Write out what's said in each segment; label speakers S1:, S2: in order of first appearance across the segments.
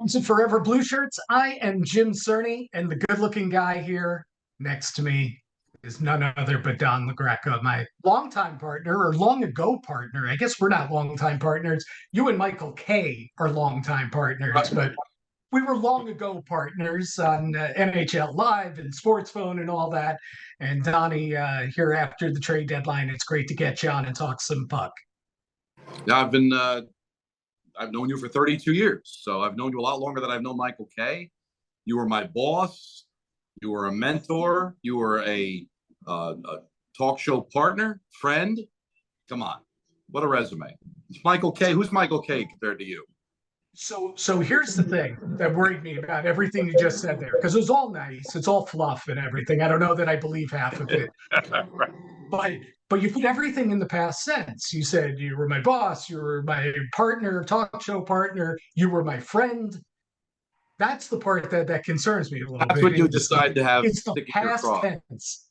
S1: To Forever Blueshirts, I am Jim Cerny, and the good-looking guy here next to me is none other but Don Greca, my longtime partner, or long-ago partner. I guess we're not longtime partners. You and Michael Kay are longtime partners, but we were long-ago partners on NHL Live and Sports Phone and all that. And Donnie, here after the trade deadline, it's great to get you on and talk some puck.
S2: Yeah, I've known you for 32 years, so I've known you a lot longer than I've known Michael Kay. You were my boss. You were a mentor. You were a talk show partner, friend. Come on, what a resume! It's Michael Kay. Who's Michael Kay compared to you?
S1: So here's the thing that worried me about everything you just said there, because it was all nice, it's all fluff and everything. I don't know that I believe half of it, but you put everything in the past tense. You said you were my boss, you were my partner, talk show partner, you were my friend. That's the part that concerns me a little bit.
S2: That's what you decide to have.
S1: It's the past tense.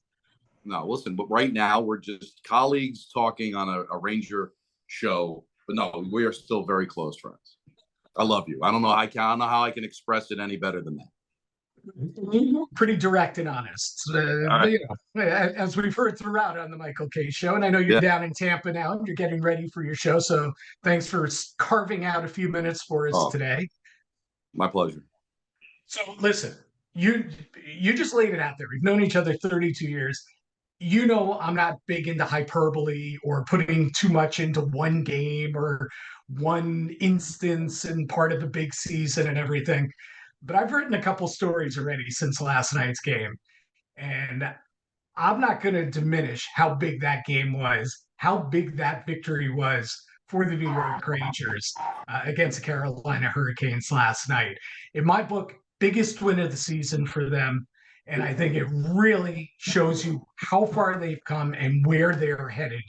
S2: No, listen, but right now we're just colleagues talking on a Ranger show. But no, we are still very close friends. I love you. I don't know how I can express it any better than that.
S1: Pretty direct and honest.
S2: Right.
S1: You know, as we've heard throughout on the Michael Kay show, and I know you're down in Tampa now and you're getting ready for your show. So thanks for carving out a few minutes for us today.
S2: My pleasure.
S1: So listen, you just laid it out there. We've known each other 32 years. You know, I'm not big into hyperbole or putting too much into one game or one instance and part of the big season and everything. But I've written a couple stories already since last night's game. And I'm not going to diminish how big that game was, how big that victory was for the New York Rangers against the Carolina Hurricanes last night. In my book, biggest win of the season for them. And I think it really shows you how far they've come and where they're headed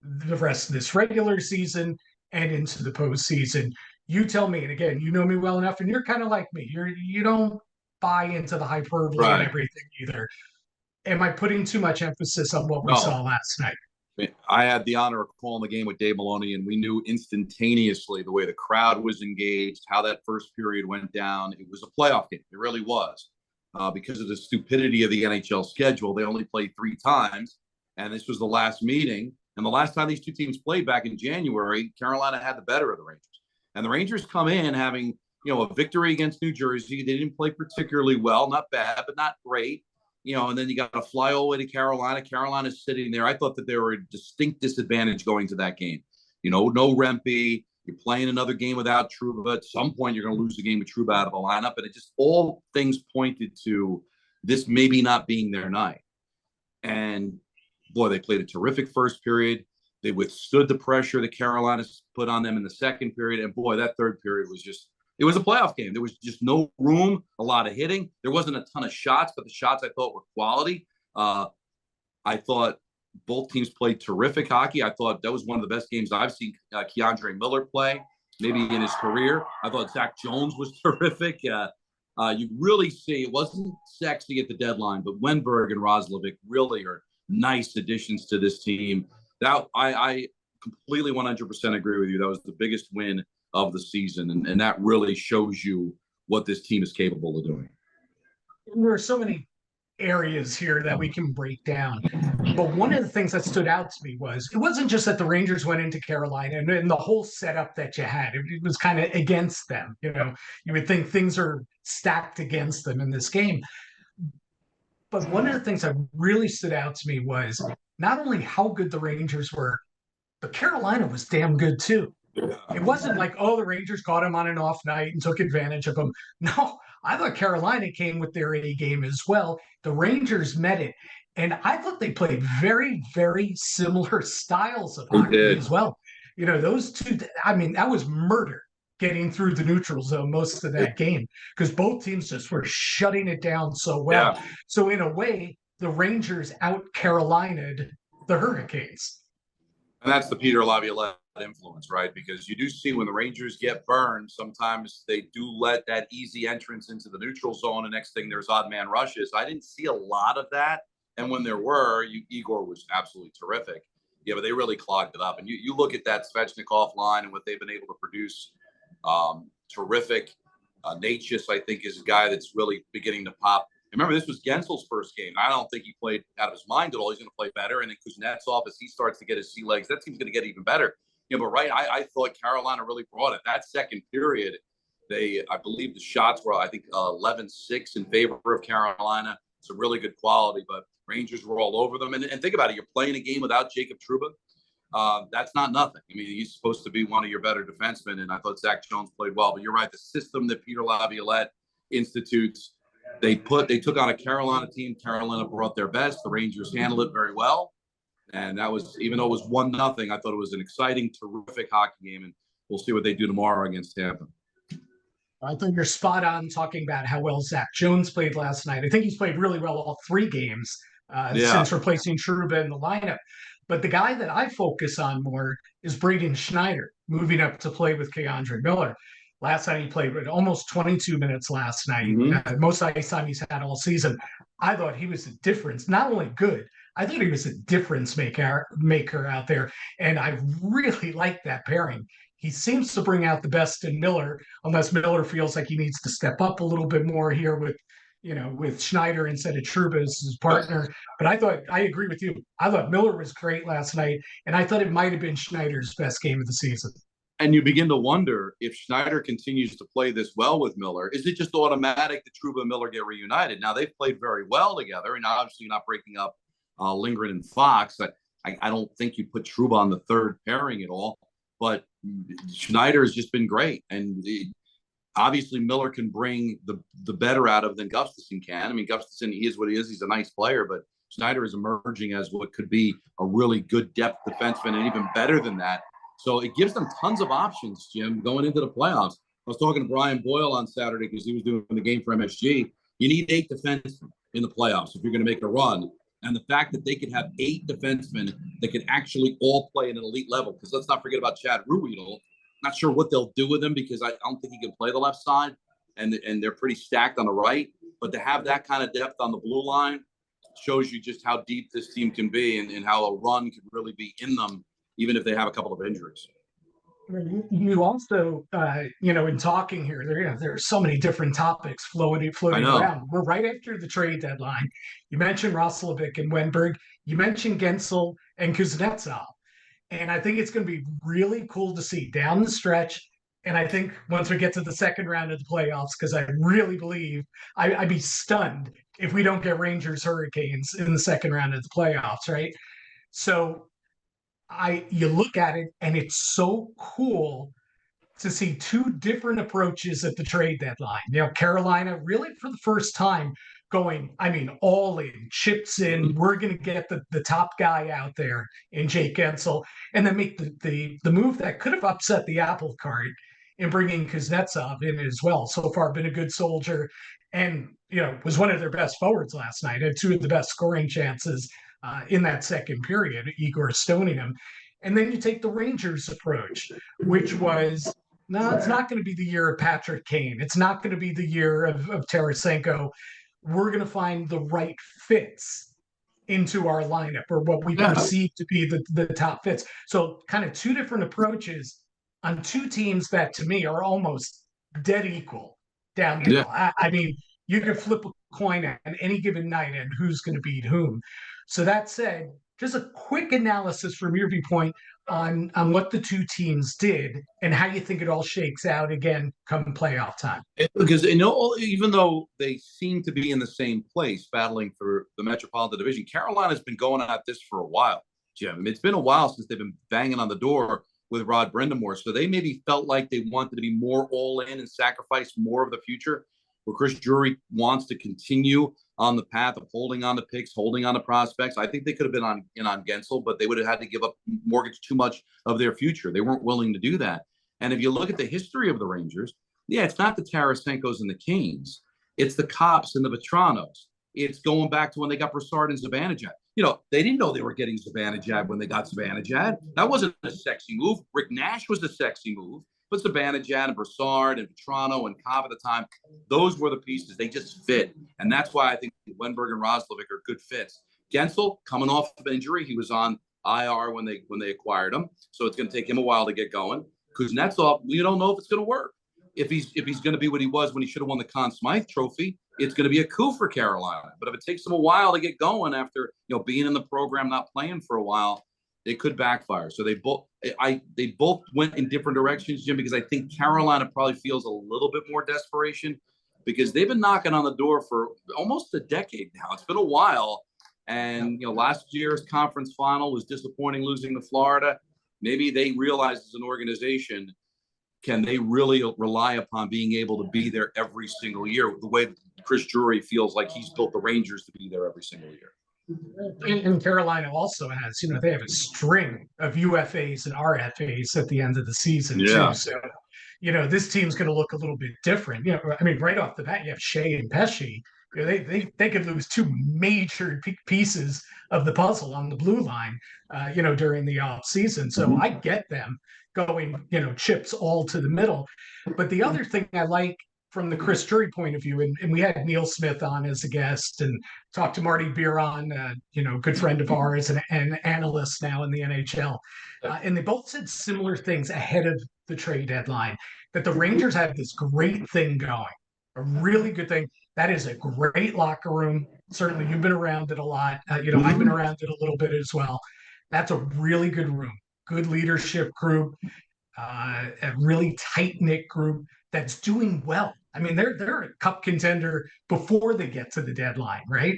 S1: the rest of this regular season and into the postseason. You tell me, and again, you know me well enough, and you're kind of like me. You don't buy into the hyperbole and everything either. Am I putting too much emphasis on what we saw last night?
S2: I had the honor of calling the game with Dave Maloney, and we knew instantaneously the way the crowd was engaged, how that first period went down. It was a playoff game. It really was. Because of the stupidity of the NHL schedule, they only played 3 times, and this was the last meeting. And the last time these two teams played back in January, Carolina had the better of the Rangers. And the Rangers come in having, a victory against New Jersey. They didn't play particularly well, not bad, but not great. And then you got to fly all the way to Carolina. Carolina's sitting there. I thought that they were a distinct disadvantage going to that game. No Rempe. You're playing another game without Trouba. At some point, you're going to lose the game with Trouba out of the lineup. And it just all things pointed to this maybe not being their night. And, boy, they played a terrific first period. They withstood the pressure that Carolina put on them in the second period. And, boy, that third period was just – it was a playoff game. There was just no room, a lot of hitting. There wasn't a ton of shots, but the shots I thought were quality. I thought – both teams played terrific hockey. I thought that was one of the best games I've seen Keandre Miller play, maybe in his career. I thought Zach Jones was terrific. You really see it wasn't sexy at the deadline, but Wenberg and Roslovic really are nice additions to this team. That I completely 100% agree with you. That was the biggest win of the season, and that really shows you what this team is capable of doing.
S1: There are so many areas here that we can break down. But one of the things that stood out to me was it wasn't just that the Rangers went into Carolina and the whole setup that you had. It was kind of against them. You would think things are stacked against them in this game. But one of the things that really stood out to me was not only how good the Rangers were, but Carolina was damn good too. It wasn't like, the Rangers caught him on an off night and took advantage of him. No, I thought Carolina came with their A game as well. The Rangers met it. And I thought they played very, very similar styles of hockey as well. Those two, that was murder getting through the neutral zone most of that game because both teams just were shutting it down so well. Yeah. So in a way, the Rangers out-Carolina'd the Hurricanes.
S2: And that's the Peter Laviolette influence, right? Because you do see when the Rangers get burned, sometimes they do let that easy entrance into the neutral zone. And next thing there's odd man rushes. I didn't see a lot of that. And when there were, Igor was absolutely terrific. Yeah, but they really clogged it up. And you look at that Svechnikov line and what they've been able to produce. Terrific. Natchez, I think, is a guy that's really beginning to pop. And remember, this was Gensel's first game. I don't think he played out of his mind at all. He's going to play better. And then Kuznetsov, as he starts to get his sea legs, that team's going to get even better. But right, I thought Carolina really brought it. That second period, I believe the shots were, I think, 11-6 in favor of Carolina. It's a really good quality, but Rangers were all over them. And think about it. You're playing a game without Jacob Trouba. That's not nothing. I mean, he's supposed to be one of your better defensemen, and I thought Zach Jones played well. But you're right. The system that Peter Laviolette institutes, they took on a Carolina team. Carolina brought their best. The Rangers handled it very well. And that was, even though it was 1-0, I thought it was an exciting, terrific hockey game. And we'll see what they do tomorrow against Tampa.
S1: I think you're spot on talking about how well Zach Jones played last night. I think he's played really well all 3 games since replacing Trouba in the lineup. But the guy that I focus on more is Braden Schneider, moving up to play with K'Andre Miller. Last night he played with almost 22 minutes last night, most ice time he's had all season. I thought he was a difference, not only good, I thought he was a difference maker out there, and I really like that pairing. He seems to bring out the best in Miller, unless Miller feels like he needs to step up a little bit more here with Schneider instead of Trouba as his partner. But I agree with you. I thought Miller was great last night, and I thought it might have been Schneider's best game of the season.
S2: And you begin to wonder, if Schneider continues to play this well with Miller, is it just automatic that Trouba and Miller get reunited? Now, they've played very well together, and obviously you're not breaking up Lindgren and Fox. I don't think you put Trouba on the third pairing at all, but Schneider has just been great. And obviously Miller can bring the better out of than Gustafsson can. I mean, Gustafsson, he is what he is. He's a nice player, but Schneider is emerging as what could be a really good depth defenseman, and even better than that. So it gives them tons of options, Jim, going into the playoffs. I was talking to Brian Boyle on Saturday because he was doing the game for MSG. You need 8 defensemen in the playoffs if you're going to make a run. And the fact that they could have 8 defensemen that could actually all play at an elite level, because let's not forget about Chad Ruhwedel. Not sure what they'll do with him, because I don't think he can play the left side, and they're pretty stacked on the right. But to have that kind of depth on the blue line shows you just how deep this team can be, and how a run could really be in them, even if they have a couple of injuries.
S1: You also, in talking here, there are so many different topics floating around. We're right after the trade deadline. You mentioned Roslovic and Wenberg. You mentioned Gensel and Kuznetsov. And I think it's going to be really cool to see down the stretch. And I think once we get to the second round of the playoffs, because I really believe I'd be stunned if we don't get Rangers Hurricanes in the second round of the playoffs, right? So you look at it, and it's so cool to see 2 different approaches at the trade deadline. Carolina really for the first time going, all in, chips in. We're going to get the top guy out there in Jake Gensel, and then make the move that could have upset the apple cart in bringing Kuznetsov in as well. So far, been a good soldier, and was one of their best forwards last night. Had 2 of the best scoring chances in that second period, Igor stoning him. And then you take the Rangers approach, which was, no, it's not going to be the year of Patrick Kane. It's not going to be the year of Tarasenko. We're going to find the right fits into our lineup, or what we perceive to be the top fits. So kind of 2 different approaches on 2 teams that to me are almost dead equal down the middle. You can flip a coin at any given night and who's going to beat whom. So that said, just a quick analysis from your viewpoint on what the 2 teams did and how you think it all shakes out again come playoff time.
S2: Because even though they seem to be in the same place battling for the Metropolitan Division, Carolina's been going at this for a while, Jim. It's been a while since they've been banging on the door with Rod Brindamore. So they maybe felt like they wanted to be more all in and sacrifice more of the future, where Chris Drury wants to continue on the path of holding on to picks, holding on to prospects. I think they could have been on Gensel, but they would have had to give up, mortgage too much of their future. They weren't willing to do that. And if you look at the history of the Rangers, it's not the Tarasenkos and the Canes. It's the Kops and the Vetranos. It's going back to when they got Brassard and Zibanejad. They didn't know they were getting Zibanejad when they got Zibanejad. That wasn't a sexy move. Rick Nash was the sexy move. But Zibanejad and Brassard and Vetrano and Cobb at the time, those were the pieces. They just fit. And that's why I think Wenberg and Roslovic are good fits. Gensel, coming off of injury, he was on IR when they acquired him. So it's going to take him a while to get going. Kuznetsov, we don't know if it's going to work. if he's going to be what he was when he should have won the Conn Smythe Trophy, it's going to be a coup for Carolina. But if it takes them a while to get going after being in the program, not playing for a while, it could backfire. So they both went in different directions, Jim, because I think Carolina probably feels a little bit more desperation because they've been knocking on the door for almost a decade now. It's been a while. And, last year's conference final was disappointing, losing to Florida. Maybe they realize as an organization, can they really rely upon being able to be there every single year the way Chris Drury feels like he's built the Rangers to be there every single year?
S1: And Carolina also has, they have a string of UFAs and RFAs at the end of the season, too. So, this team's going to look a little bit different. Right off the bat, you have Shea and Pesci. They could lose two major pieces of the puzzle on the blue line, during the off season. So I get them going, chips all to the middle. But the other thing I like from the Chris Drury point of view, and we had Neil Smith on as a guest and talked to Marty Biron, good friend of ours and an analyst now in the NHL. And they both said similar things ahead of the trade deadline, that the Rangers have this great thing going, a really good thing. That is a great locker room. Certainly you've been around it a lot. I've been around it a little bit as well. That's a really good room, good leadership group, a really tight-knit group that's doing well. They're a cup contender before they get to the deadline, right?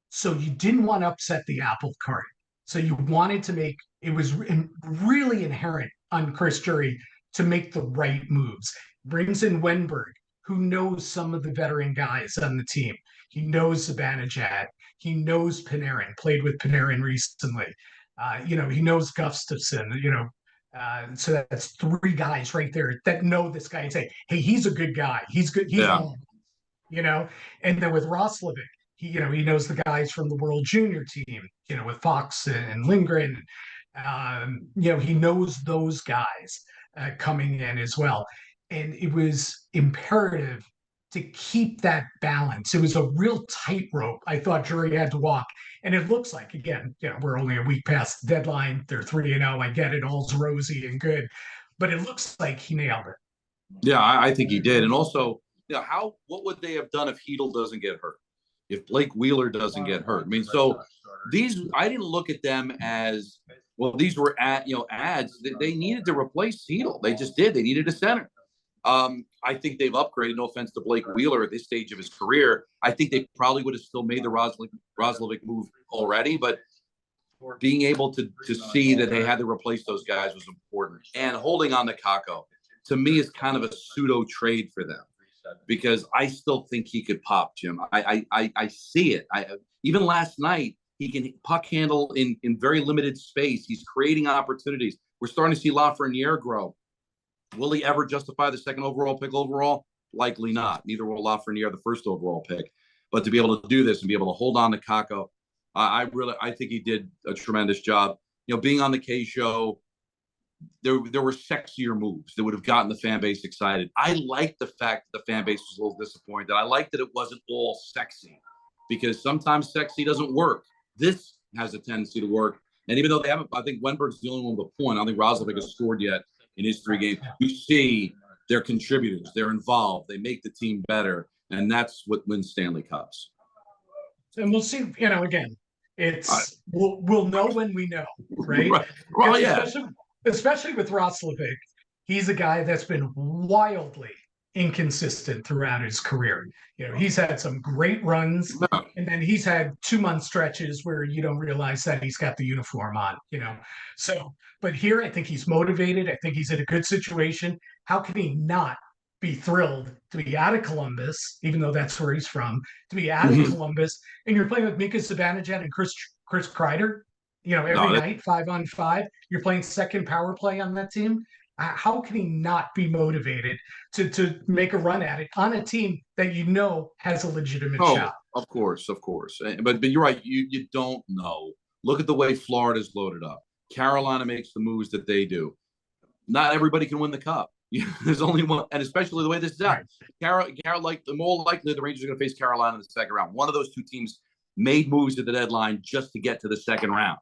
S1: So you didn't want to upset the apple cart. So you wanted to it was really inherent on Chris Drury to make the right moves. Brings in Wenberg, who knows some of the veteran guys on the team. He knows Zibanejad. He knows Panarin, played with Panarin recently. He knows Gustafson, so that's three guys right there that know this guy and say, hey, he's a good guy. He's good. He's on, and then with Roslovic, he knows the guys from the World Junior team, with Fox and Lindgren. He knows those guys coming in as well. And it was imperative to keep that balance. It was a real tightrope I thought Drury had to walk. And it looks like, again, we're only a week past the deadline. They're 3-0. I get it. All's rosy and good. But it looks like he nailed it.
S2: Yeah, I think he did. And also, what would they have done if Hedl doesn't get hurt? If Blake Wheeler doesn't get hurt? So I didn't look at them as, well, these were ads. They needed to replace Hedl. They just did. They needed a center. I think they've upgraded. No offense to Blake Wheeler at this stage of his career. I think they probably would have still made the Roslovic move already, but being able to see that they had to replace those guys was important. And holding on to Kakko, to me, is kind of a pseudo trade for them because I still think he could pop, Jim. I see it. Even last night, he can puck handle in very limited space. He's creating opportunities. We're starting to see Lafreniere grow. Will he ever justify the second overall pick overall? Likely not. Neither will Lafreniere, the first overall pick. But to be able to do this and be able to hold on to Kakko, I think he did a tremendous job. Being on the K show, there were sexier moves that would have gotten the fan base excited. I liked the fact that the fan base was a little disappointed. I liked that it wasn't all sexy because sometimes sexy doesn't work. This has a tendency to work. And even though they haven't, I think Wenberg's the only one with a point. I don't think Roslovic has scored yet in his 3 games. You see they're contributors. They're involved. They make the team better. And that's what wins Stanley Cups.
S1: And we'll see, again, it's we'll know when we know, right?
S2: Right. Well, yeah.
S1: Especially with Roslovic, he's a guy that's been wildly inconsistent throughout his career. He's had some great runs, and then he's had 2-month stretches where you don't realize that he's got the uniform on, So, but here I think he's motivated. I think he's in a good situation. How can he not be thrilled to be out of Columbus, even though that's where he's from, to be out of Columbus, and you're playing with Mika Zibanejad and Chris Kreider, every night, 5-on-5. You're playing second power play on that team. How can he not be motivated to make a run at it on a team that has a legitimate shot?
S2: Of course. But you're right. You don't know. Look at the way Florida's loaded up. Carolina makes the moves that they do. Not everybody can win the cup. There's only one, and especially the way this is out. The more likely the Rangers are going to face Carolina in the second round. One of those two teams made moves at the deadline just to get to the second round.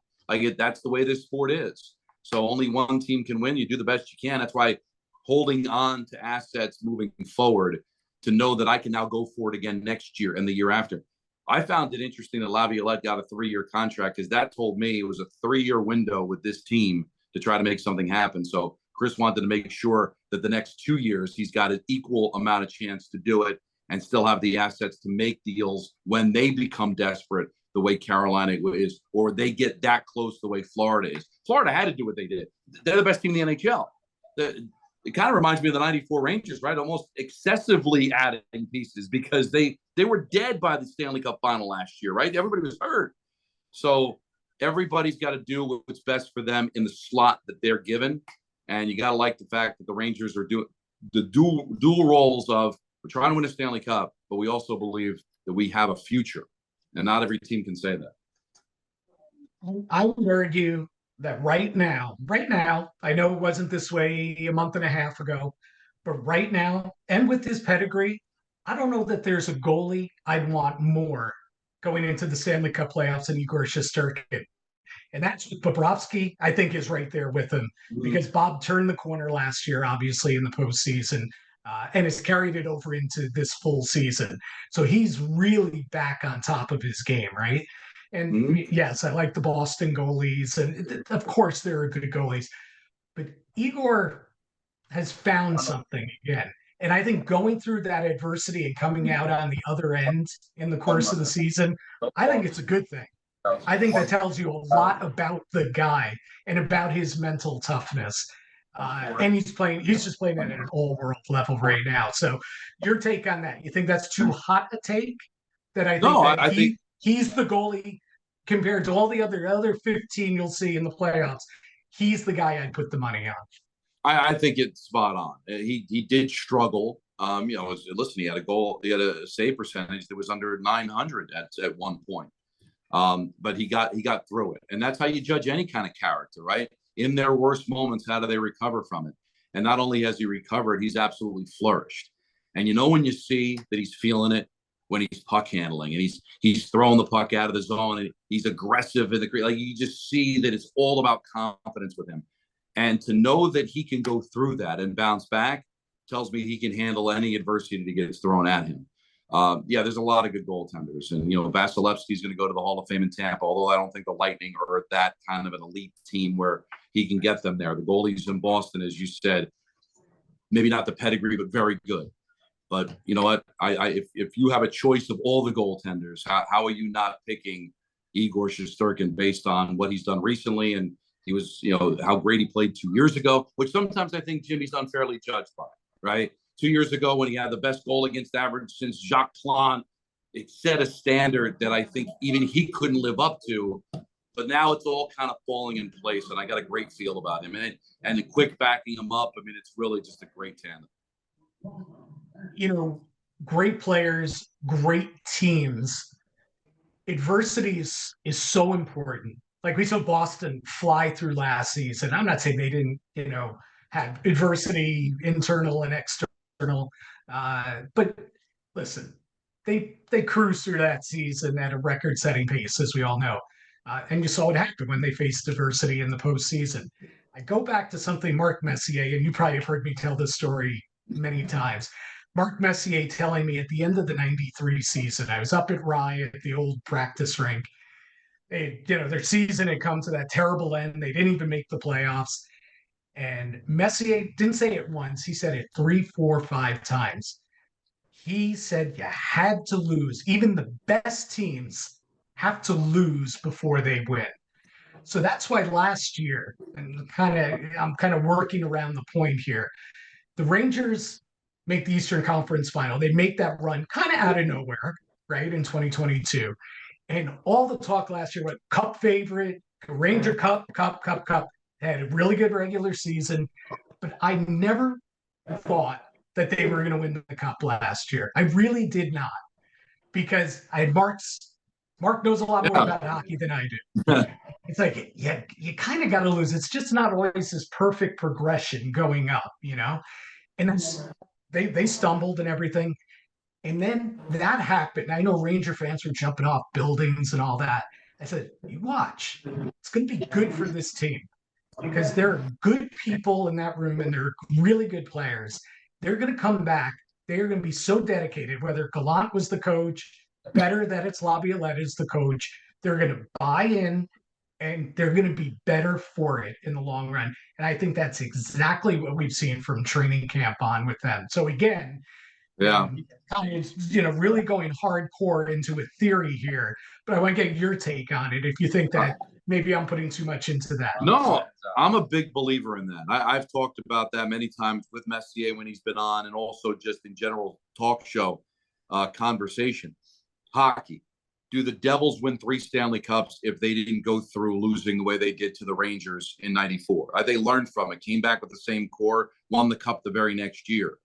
S2: That's the way this sport is. So only one team can win. You do the best you can. That's why holding on to assets moving forward to know that I can now go for it again next year and the year after. I found it interesting that Laviolette got a 3-year contract, because that told me it was a 3-year window with this team to try to make something happen. So Chris wanted to make sure that the next 2 years he's got an equal amount of chance to do it and still have the assets to make deals when they become desperate, the way Carolina is, or they get that close the way Florida is. Florida had to do what they did. They're the best team in the NHL. It kind of reminds me of the 94 Rangers, right? Almost excessively adding pieces, because they were dead by the Stanley Cup final last year, right? Everybody was hurt. So everybody's got to do what's best for them in the slot that they're given. And you got to like the fact that the Rangers are doing the dual roles of, we're trying to win a Stanley Cup, but we also believe that we have a future. And not every team can say that.
S1: I would argue that right now, I know it wasn't this way a month and a half ago, but right now, and with his pedigree, I don't know that there's a goalie I'd want more going into the Stanley Cup playoffs than Igor Shesterkin. And that's Bobrovsky, I think, is right there with him, because Bob turned the corner last year, obviously, in the postseason, and has carried it over into this full season. So he's really back on top of his game, right? And yes, I like the Boston goalies. And of course, there are good goalies. But Igor has found something again. And I think going through that adversity and coming out on the other end in the course of the season, I think it's a good thing. I think that tells you a lot about the guy and about his mental toughness. And he's just playing at an all-world level right now. So your take on that, you think that's too hot a take? That I think
S2: No,
S1: that
S2: I think
S1: he's the goalie compared to all the other 15 you'll see in the playoffs. He's the guy I'd put the money on.
S2: I think it's spot on. He did struggle. Listen, he had a save percentage that was under 900 at one point. But he got through it. And that's how you judge any kind of character, right? In their worst moments, how do they recover from it? And not only has he recovered, he's absolutely flourished. And when you see that he's feeling it when he's puck handling and he's throwing the puck out of the zone and he's aggressive in the crease, like, you just see that it's all about confidence with him. And to know that he can go through that and bounce back tells me he can handle any adversity that gets thrown at him. There's a lot of good goaltenders. And, Vasilevsky's going to go to the Hall of Fame in Tampa, although I don't think the Lightning are that kind of an elite team where he can get them there. The goalies in Boston, as you said, maybe not the pedigree, but very good. But you know what? If you have a choice of all the goaltenders, how are you not picking Igor Shesterkin based on what he's done recently? And he was, how great he played 2 years ago, which sometimes I think Jimmy's unfairly judged by, right? 2 years ago, when he had the best goal against average since Jacques Plante, it set a standard that I think even he couldn't live up to. But now it's all kind of falling in place, and I got a great feel about him. And the quick backing him up, I mean, it's really just a great tandem.
S1: Great players, great teams. Adversity is so important. Like we saw Boston fly through last season. I'm not saying they didn't, have adversity, internal and external. But listen, they cruised through that season at a record-setting pace, as we all know. And you saw what happened when they faced adversity in the postseason. I go back to something Mark Messier, and you probably have heard me tell this story many times. Mark Messier telling me at the end of the 93 season, I was up at Rye at the old practice rink. Their season had come to that terrible end. They didn't even make the playoffs. And Messier didn't say it once. He said it 3, 4, 5 times. He said you had to lose. Even the best teams have to lose before they win. So that's why last year, and I'm kind of working around the point here, the Rangers make the Eastern Conference Final. They make that run kind of out of nowhere, right, in 2022. And all the talk last year went Cup favorite, Ranger Cup. They had a really good regular season, but I never thought that they were going to win the Cup last year. I really did not, because I had Mark knows a lot more about hockey than I do. It's like, you kind of got to lose. It's just not always this perfect progression going up, And that's, they stumbled and everything. And then that happened. I know Ranger fans were jumping off buildings and all that. I said, you watch. It's going to be good for this team. because there are good people in that room and they're really good players. They're going to come back. They're going to be so dedicated, whether Gallant was the coach, better that it's Laviolette is the coach. They're going to buy in and they're going to be better for it in the long run. And I think that's exactly what we've seen from training camp on with them. So again,
S2: Yeah.
S1: Really going hardcore into a theory here, but I want to get your take on it. If you think that maybe I'm putting too much into that.
S2: No, I'm a big believer in that. I've talked about that many times with Messier when he's been on, and also just in general talk show conversation. Hockey. Do the Devils win 3 Stanley Cups if they didn't go through losing the way they did to the Rangers in '94? They learned from it, came back with the same core, won the Cup the very next year.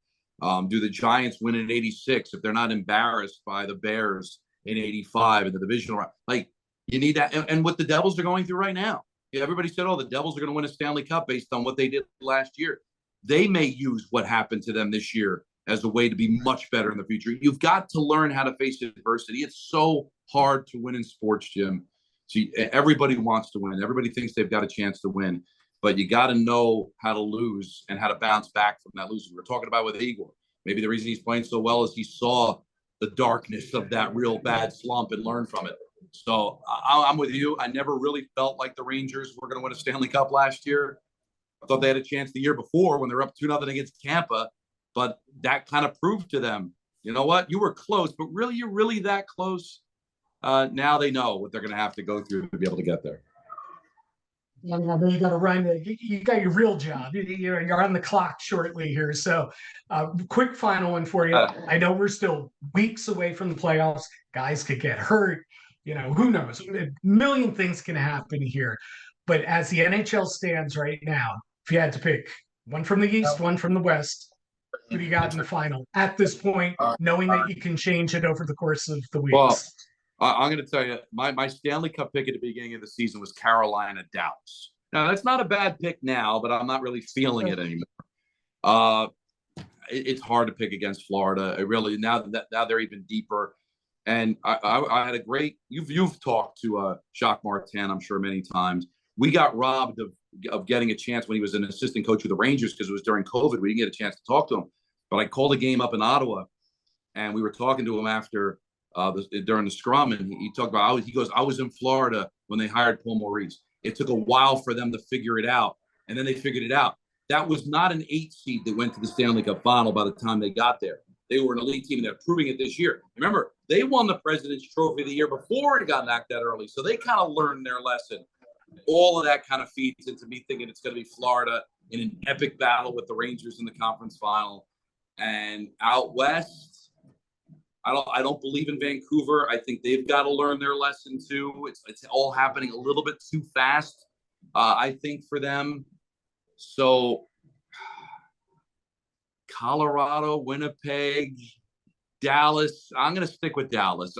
S2: Do the Giants win in '86 if they're not embarrassed by the Bears in '85 in the divisional round? Like, you need that. And what the Devils are going through right now. Everybody said, oh, the Devils are going to win a Stanley Cup based on what they did last year. They may use what happened to them this year as a way to be much better in the future. You've got to learn how to face adversity. It's so hard to win in sports, Jim. See, everybody wants to win. Everybody thinks they've got a chance to win. But you got to know how to lose and how to bounce back from that losing. We're talking about with Igor. Maybe the reason he's playing so well is he saw the darkness of that real bad slump and learned from it. So I'm with you. I never really felt like the Rangers were going to win a Stanley Cup last year. I thought they had a chance the year before when they were up 2-0 against Tampa. But that kind of proved to them, you know what? You were close, but really, you're really that close. Now they know what they're going to have to go through to be able to get there.
S1: You got to run. You got your real job. You're on the clock shortly here. So, quick final one for you. I know we're still weeks away from the playoffs. Guys could get hurt. Who knows? A million things can happen here. But as the NHL stands right now, if you had to pick one from the East, one from the West, who do you got in the final at this point, knowing that you can change it over the course of the weeks?
S2: Well, I'm going to tell you, my Stanley Cup pick at the beginning of the season was Carolina Dallas. Now, that's not a bad pick now, but I'm not really feeling it anymore. It's hard to pick against Florida. It really, now they're even deeper. And I had a great, you've talked to Jacques Martin, I'm sure, many times. We got robbed of getting a chance when he was an assistant coach with the Rangers because it was during COVID. We didn't get a chance to talk to him. But I called a game up in Ottawa, and we were talking to him after during the scrum, and he talked about, he goes, I was in Florida when they hired Paul Maurice. It took a while for them to figure it out, and then they figured it out. That was not an 8 seed that went to the Stanley Cup final by the time they got there. They were an elite team, and they're proving it this year. Remember, they won the President's Trophy the year before it got knocked out early, so they kind of learned their lesson. All of that kind of feeds into me thinking it's going to be Florida in an epic battle with the Rangers in the conference final. And out west, I don't believe in Vancouver. I think they've got to learn their lesson too. It's all happening a little bit too fast, I think, for them. So Colorado, Winnipeg, Dallas. I'm going to stick with Dallas.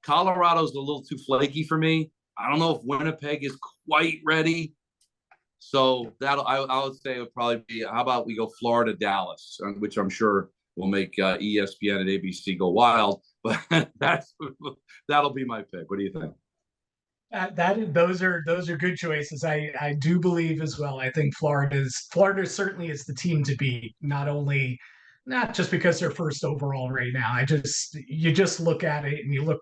S2: Colorado's a little too flaky for me. I don't know if Winnipeg is quite ready. So I would say it would probably be, how about we go Florida, Dallas, which I'm sure will make ESPN and ABC go wild. But that'll be my pick. What do you think?
S1: Those are good choices. I do believe as well. I think Florida certainly is the team to beat. Not just because they're first overall right now. You just look at it and you look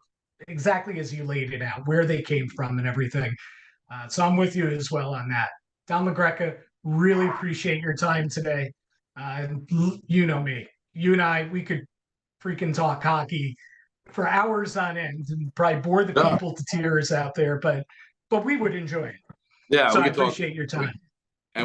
S1: exactly as you laid it out, where they came from and everything. So I'm with you as well on that. Don LaGreca, really appreciate your time today. You know me. You and I, we could freaking talk hockey for hours on end and probably bore the people to tears out there, but we would enjoy it.
S2: Yeah,
S1: so I appreciate your time.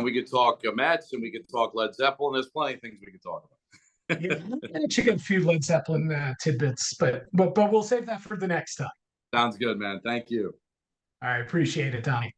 S2: We could talk Mets, and we could talk Led Zeppelin. There's plenty of things we could talk about.
S1: Yeah, I'm check a few Led Zeppelin tidbits, but we'll save that for the next time.
S2: Sounds good, man. Thank you.
S1: All right, appreciate it, Donnie.